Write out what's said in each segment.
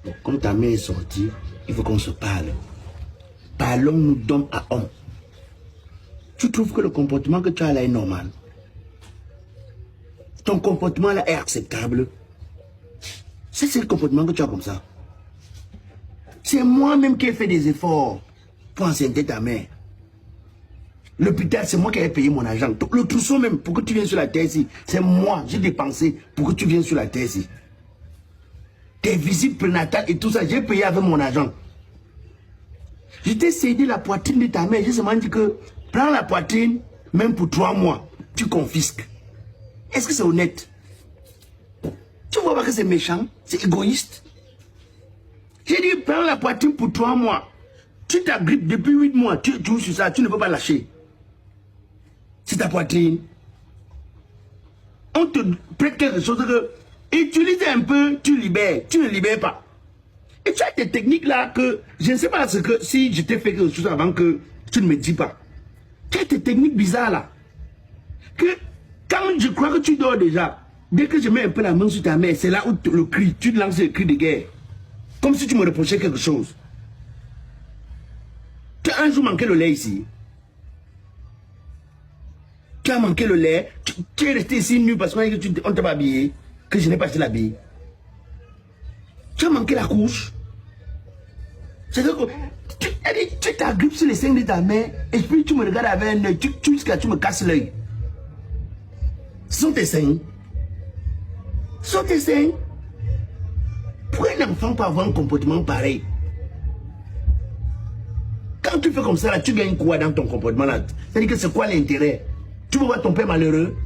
Bon, comme ta mère est sortie, il faut qu'on se parle. Parlons-nous d'homme à homme. Tu trouves que le comportement que tu as là est normal? Ton comportement là est acceptable? C'est le comportement que tu as comme ça. C'est moi-même qui ai fait des efforts pour enceinte ta mère. L'hôpital, c'est moi qui ai payé mon argent. Le trousseau même, pour que tu viennes sur la terre ici, c'est moi, j'ai dépensé pour que tu viennes sur la terre ici. Tes visites prénatales et tout ça, j'ai payé avec mon argent. Je t'ai cédé la poitrine de ta mère. J'ai seulement dit que prends la poitrine, même pour 3 mois, tu confisques. Est-ce que c'est honnête? Tu vois pas que c'est méchant? C'est égoïste? J'ai dit prends la poitrine pour 3 mois. Tu t'agrippes depuis 8 mois, tu joues sur ça, tu ne peux pas lâcher. C'est ta poitrine. On te prête quelque chose que utilise un peu, tu libères, tu ne libères pas. Et tu as des techniques là que je ne sais pas ce que si je t'ai fait quelque chose avant que tu ne me dis pas. Tu as des techniques bizarres là. Que quand je crois que tu dors déjà, dès que je mets un peu la main sur ta mère, c'est là où le cri, tu lances le cri de guerre. Comme si tu me reprochais quelque chose. Tu as un jour manqué le lait ici. Tu as manqué le lait. Tu es resté ici nu parce qu'on t'a pas habillé. Que je n'ai pas acheté l'habit. Tu as manqué la couche. C'est-à-dire que tu t'agrippes sur les seins de ta mère et puis tu me regardes avec un œil. Jusqu'à tu me casses l'œil. Ce sont tes seins. Ce sont tes seins. Pour un enfant pas avoir un comportement pareil. Quand tu fais comme ça, là, tu gagnes quoi dans ton comportement là? C'est-à-dire que c'est quoi l'intérêt? Tu veux voir ton père malheureux?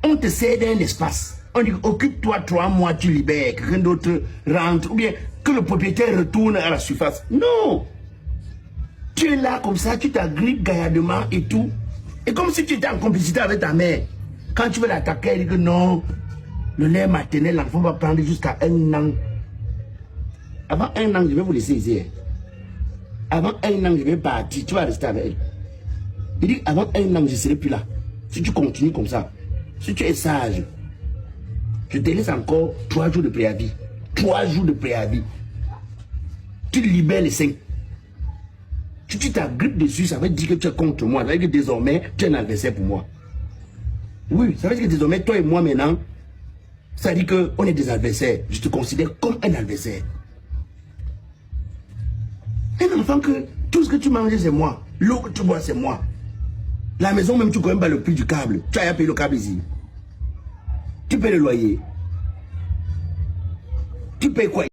On te cède un espace. On dit occupe-toi 3 mois, tu libères, quelqu'un d'autre rentre, ou bien que le propriétaire retourne à la surface. Non! Tu es là comme ça, tu t'agrippes gaillardement et tout. Et comme si tu étais en complicité avec ta mère. Quand tu veux l'attaquer, elle dit que non, le lait maternel, l'enfant va prendre jusqu'à 1 an. Avant 1 an, je vais vous laisser ici. Avant 1 an, je vais partir, tu vas rester avec elle. Il dit, avant 1 an, je ne serai plus là. Si tu continues comme ça, si tu es sage, je te laisse encore 3 jours de préavis. 3 jours de préavis. Tu libères les seins. Si tu t'agrippes dessus, ça veut dire que tu es contre moi. Ça veut dire que désormais, tu es un adversaire pour moi. Oui, ça veut dire que désormais, toi et moi maintenant, ça veut dire qu'on est des adversaires. Je te considère comme un adversaire. Un enfant que tout ce que tu manges, c'est moi. L'eau que tu bois, c'est moi. La maison, même, tu ne connais pas le prix du câble. Tu as payé le câble ici. Tu payes le loyer. Tu payes quoi?